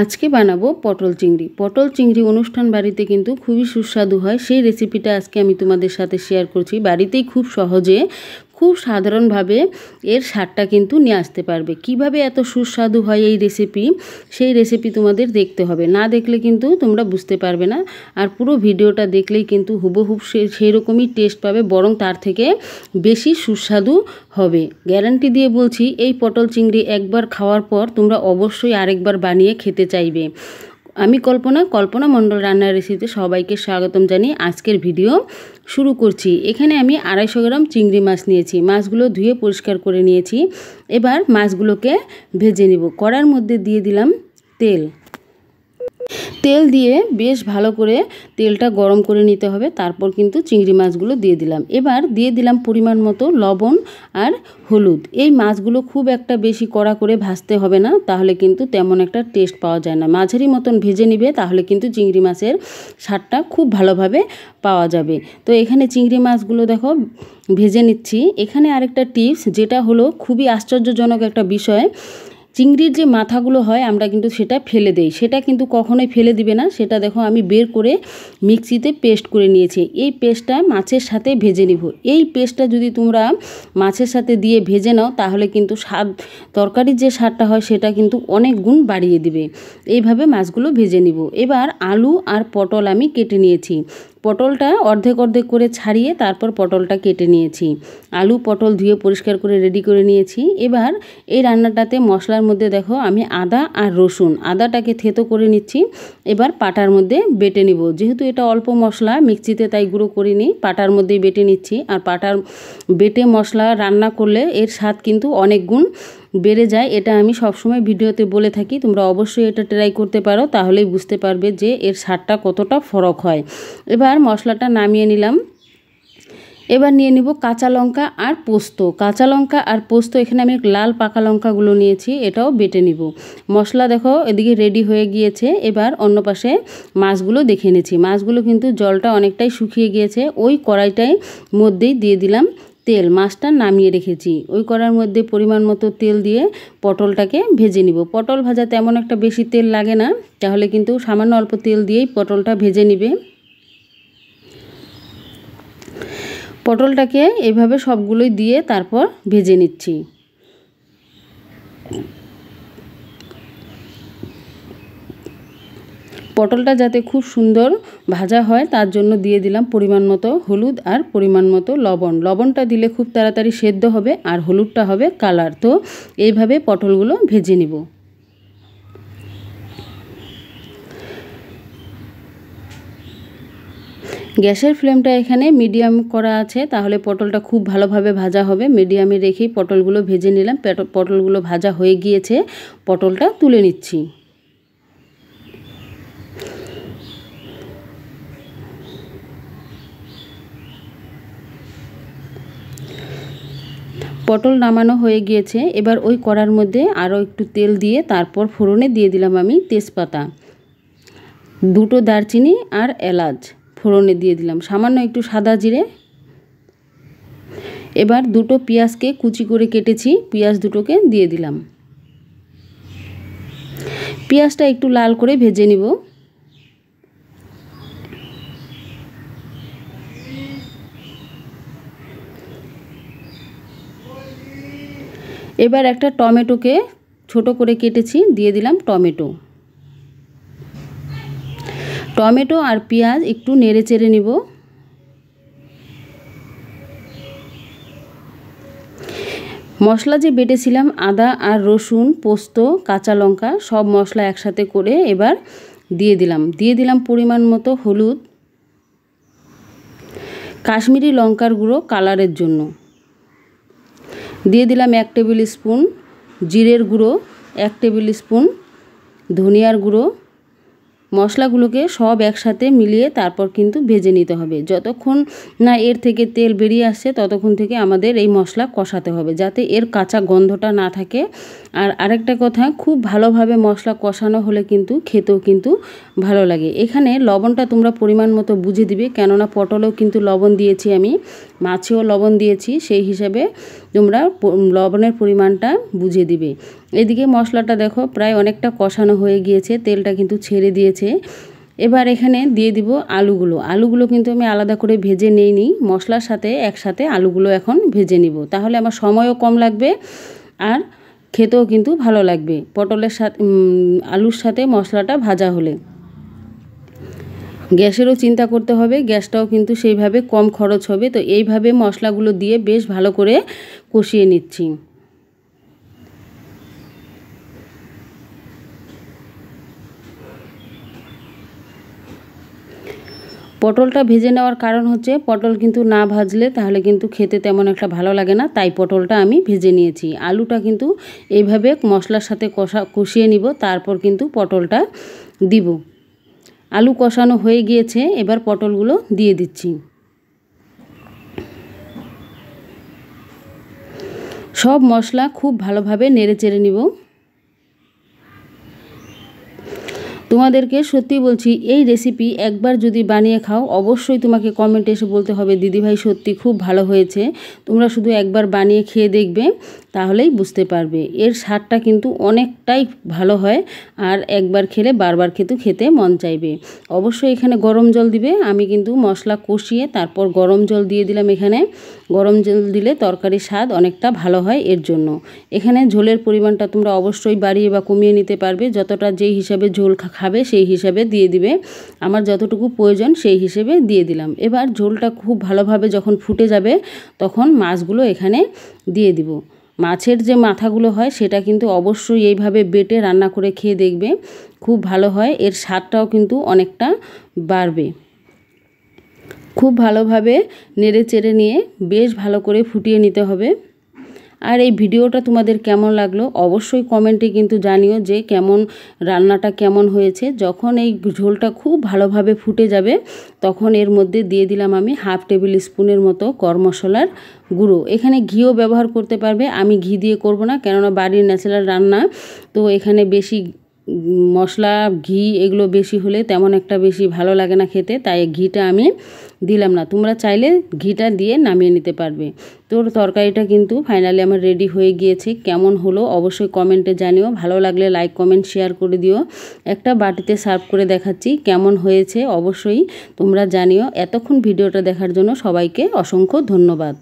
আজকে বানাবো পটল চিংড়ি। পটল চিংড়ি অনুষ্ঠান বাড়িতে কিন্তু খুবই সুস্বাদু হয়। সেই রেসিপিটা আজকে আমি তোমাদের সাথে শেয়ার করছি। বাড়িতেই খুব সহজে খুব সাধারণভাবে এর স্বাদটা কিন্তু নিয়ে আসতে পারবে। কিভাবে এত সুস্বাদু হয় এই রেসিপি, সেই রেসিপি তোমাদের দেখতে হবে। না দেখলে কিন্তু তোমরা বুঝতে পারবে না। আর পুরো ভিডিওটা দেখলেই কিন্তু হুবহুব সেই রকমই টেস্ট পাবে, বরং তার থেকে বেশি সুস্বাদু হবে। গ্যারান্টি দিয়ে বলছি, এই পটল চিংড়ি একবার খাওয়ার পর তোমরা অবশ্যই আরেকবার বানিয়ে খেতে চাইবে। আমি কল্পনা মণ্ডল রান্নার রেসিপিতে সবাইকে স্বাগতম জানিয়ে আজকের ভিডিও শুরু করছি। এখানে আমি 250 গ্রাম চিংড়ি মাছ নিয়েছি। মাছগুলো ধুয়ে পরিষ্কার করে নিয়েছি। এবার মাছগুলোকে ভেজে নিব। কড়ার মধ্যে দিয়ে দিলাম তেল দিয়ে বেশ ভালো করে তেলটা গরম করে নিতে হবে। তারপর কিন্তু চিংড়ি মাছগুলো দিয়ে দিলাম। এবার দিয়ে দিলাম পরিমাণ মতো লবণ আর হলুদ। এই মাছগুলো খুব একটা বেশি কড়া করে ভাজতে হবে না, তাহলে কিন্তু তেমন একটা টেস্ট পাওয়া যায় না। মাঝারি মতন ভেজে নিবে, তাহলে কিন্তু চিংড়ি মাছের স্বাদটা খুব ভালোভাবে পাওয়া যাবে। তো এখানে চিংড়ি মাছগুলো দেখো ভেজে নিচ্ছি। এখানে আরেকটা টিপস, যেটা হলো খুবই আশ্চর্যজনক একটা বিষয়। চিংড়ির যে মাথাগুলো হয় আমরা কিন্তু সেটা ফেলে দেই, সেটা কিন্তু কখনোই ফেলে দিবে না। সেটা দেখো আমি বের করে মিক্সিতে পেস্ট করে নিয়েছি। এই পেস্টটা মাছের সাথে ভেজে নিব। এই পেস্টটা যদি তোমরা মাছের সাথে দিয়ে ভেজে নাও, তাহলে কিন্তু তরকারির যে স্বাদটা হয় সেটা কিন্তু অনেক গুণ বাড়িয়ে দিবে। এইভাবে মাছগুলো ভেজে নিব। এবার আলু আর পটল আমি কেটে নিয়েছি। পটলটা অর্ধেক করে ছাড়িয়ে তারপর পটলটা কেটে নিয়েছি। আলু পটল ধুয়ে পরিষ্কার করে রেডি করে নিয়েছি। এবার এই রান্নাটাতে মশলার মধ্যে দেখো আমি আদা আর রসুন, আদাটাকে থেতো করে নিচ্ছি। এবার পাটার মধ্যে বেটে নিব। যেহেতু এটা অল্প মশলা, মিক্সিতে তাই গুঁড়ো করিনি, পাটার মধ্যেই বেটে নিচ্ছি। আর বেটে মশলা রান্না করলে এর স্বাদ কিন্তু অনেক গুণ বেড়ে যায়। এটা আমি সবসময় ভিডিওতে বলে থাকি। তোমরা অবশ্যই এটা ট্রাই করতে পারো, তাহলেই বুঝতে পারবে যে এর স্বাদটা কতটা ফরক হয়। এবার মশলাটা নামিয়ে নিলাম। এবার নিয়ে নিব কাঁচা লঙ্কা আর পোস্ত। কাঁচা লঙ্কা আর পোস্ত এখানে আমি লাল পাকা লঙ্কাগুলো নিয়েছি, এটাও বেটে নিব। মশলা দেখো এদিকে রেডি হয়ে গিয়েছে। এবার অন্য পাশে মাছগুলো দেখে নিয়েছি। মাছগুলো কিন্তু জলটা অনেকটাই শুকিয়ে গিয়েছে। ওই কড়াইটাই মধ্যেই দিয়ে দিলাম তেল। মাছটা নামিয়ে রেখেছি। ওই কড়ার মধ্যে পরিমাণ মতো তেল দিয়ে পটলটাকে ভেজে নিব। পটল ভাজা তেমন একটা বেশি তেল লাগে না, তাহলে কিন্তু সামান্য অল্প তেল দিয়েই পটলটা ভেজে নিবে। পটলটাকে এইভাবে সবগুলোই দিয়ে তারপর ভেজে নিচ্ছি। পটলটা যাতে খুব সুন্দর ভাজা হয় তার জন্য দিয়ে দিলাম পরিমাণ মতো হলুদ আর পরিমাণ মতো লবণ। লবণটা দিলে খুব তাড়াতাড়ি সেদ্ধ হবে আর হলুদটা হবে কালার। তো এইভাবে পটলগুলো ভেজে নিব। গ্যাসের ফ্লেমটা এখানে মিডিয়াম করা আছে, তাহলে পটলটা খুব ভালোভাবে ভাজা হবে। মিডিয়ামে রেখেই পটলগুলো ভেজে নিলাম। পটলগুলো ভাজা হয়ে গিয়েছে, পটলটা তুলে নিচ্ছি। পটল নামানো হয়ে গিয়েছে। এবার ওই কড়ার মধ্যে আরও একটু তেল দিয়ে তারপর ফোড়নে দিয়ে দিলাম আমি তেজপাতা, 2টো দারচিনি আর এলাচ ফোড়নে দিয়ে দিলাম, সামান্য একটু সাদা জিরে। এবার 2টো পেঁয়াজকে কুচি করে কেটেছি, পেঁয়াজ 2টোকে দিয়ে দিলাম। পেঁয়াজটা একটু লাল করে ভেজে নিব। এবার একটা টমেটোকে ছোট করে কেটেছি, দিয়ে দিলাম টমেটো আর পেঁয়াজ একটু নেড়ে চেড়ে নিব। মশলা যে বেটেছিলাম আদা আর রসুন, পোস্ত, কাঁচা লঙ্কা, সব মশলা একসাথে করে এবার দিয়ে দিলাম পরিমাণ মতো হলুদ, কাশ্মীরি লঙ্কার গুঁড়ো কালারের জন্য, দিয়ে দিলাম 1 টেবিল স্পুন জিরের গুঁড়ো, 1 টেবিল স্পুন ধনিয়ার গুঁড়ো। মশলাগুলোকে সব একসাথে মিলিয়ে তারপর কিন্তু ভেজে নিতে হবে। যতক্ষণ না এর থেকে তেল বেরিয়ে আসছে ততক্ষণ থেকে আমাদের এই মশলা কষাতে হবে, যাতে এর কাঁচা গন্ধটা না থাকে। আর আরেকটা কথা, খুব ভালোভাবে মশলা কষানো হলে কিন্তু খেতেও কিন্তু ভালো লাগে। এখানে লবণটা তোমরা পরিমাণ মতো বুঝে দিবে, কেননা পটলেও কিন্তু লবণ দিয়েছি আমি, মাছেও লবণ দিয়েছি, সেই হিসাবে তোমরা লবণের পরিমাণটা বুঝে দিবে। এদিকে মশলাটা দেখো প্রায় অনেকটা কষানো হয়ে গিয়েছে, তেলটা কিন্তু ছেড়ে দিয়েছে। এবার এখানে দিয়ে দিব আলুগুলো কিন্তু আমি আলাদা করে ভেজে নেইনি, মশলার সাথে একসাথে আলুগুলো এখন ভেজে নিব, তাহলে আমার সময়ও কম লাগবে আর খেতেও কিন্তু ভালো লাগবে পটলের সাথে আলুর সাথে মশলাটা ভাজা হলে। গ্যাসেরও চিন্তা করতে হবে, গ্যাসটাও কিন্তু সেইভাবে কম খরচ হবে। তো এইভাবে মশলাগুলো দিয়ে বেশ ভালো করে কষিয়ে নিচ্ছি। পটলটা ভেজে নেওয়ার কারণ হচ্ছে পটল কিন্তু না ভাজলে তাহলে কিন্তু খেতে তেমন একটা ভালো লাগে না, তাই পটলটা আমি ভেজে নিয়েছি। আলুটা কিন্তু এইভাবে মশলার সাথে কষিয়ে নিব, তারপর কিন্তু পটলটা দিব। আলু কষানো হয়ে গিয়েছে, এবার পটলগুলো দিয়ে দিচ্ছি। সব মশলা খুব ভালোভাবে নেড়ে চেড়ে নিব। তোমাদেরকে সত্যি বলছি, এই রেসিপি একবার যদি বানিয়ে খাও অবশ্যই তোমাকে কমেন্টে এসে বলতে হবে দিদিভাই সত্যি খুব ভালো হয়েছে। তোমরা শুধু একবার বানিয়ে খেয়ে দেখবে, তাহলেই বুঝতে পারবে। এর স্বাদটা কিন্তু অনেকটাই ভালো হয়, আর একবার খেলে বারবার খেতে মন চাইবে। অবশ্যই এখানে গরম জল দিবে। আমি কিন্তু মশলা কষিয়ে তারপর গরম জল দিয়ে দিলাম। এখানে গরম জল দিলে তরকারির স্বাদ অনেকটা ভালো হয়, এর জন্য। এখানে ঝোলের পরিমাণটা তোমরা অবশ্যই বাড়িয়ে বা কমিয়ে নিতে পারবে, যতটা যেই হিসাবে ঝোল খাবে সেই হিসাবে দিয়ে দিবে। আমার যতটুকু প্রয়োজন সেই হিসেবে দিয়ে দিলাম। এবার ঝোলটা খুব ভালোভাবে যখন ফুটে যাবে তখন মাছগুলো এখানে দিয়ে দিব। মাছের যে মাথাগুলো হয় সেটা কিন্তু অবশ্যই এইভাবে বেটে রান্না করে খেয়ে দেখবে, খুব ভালো হয়। এর স্বাদটাও কিন্তু অনেকটা বাড়বে। খুব ভালোভাবে নেড়ে চেড়ে নিয়ে বেশ ভালো করে ফুটিয়ে নিতে হবে। আর এই ভিডিওটা তোমাদের কেমন লাগলো অবশ্যই কমেন্টে কিন্তু জানিও যে রান্নাটা কেমন হয়েছে। যখন এই ঝোলটা খুব ভালোভাবে ফুটে যাবে তখন এর মধ্যে দিয়ে দিলাম আমি 1/2 টেবিল স্পুনের মতো গরম মশলার গুঁড়ো। এখানে ঘিও ব্যবহার করতে পারবে, আমি ঘি দিয়ে করব না, কেননা বাড়ির ন্যাচারাল রান্না, তো এখানে বেশি মশলা ঘি এগুলো বেশি হলে তেমন একটা বেশি ভালো লাগে না খেতে, তাই ঘিটা আমি দিলাম না। তোমরা চাইলে ঘিটা দিয়ে নামিয়ে নিতে পারবে। তো তরকারিটা কিন্তু ফাইনালি আমার রেডি হয়ে গিয়েছে। কেমন হলো অবশ্যই কমেন্টে জানিও, ভালো লাগলে লাইক কমেন্ট শেয়ার করে দিও। একটা বাটিতে সার্ভ করে দেখাচ্ছি, কেমন হয়েছে অবশ্যই তোমরা জানিও। এতক্ষণ ভিডিওটা দেখার জন্য সবাইকে অসংখ্য ধন্যবাদ।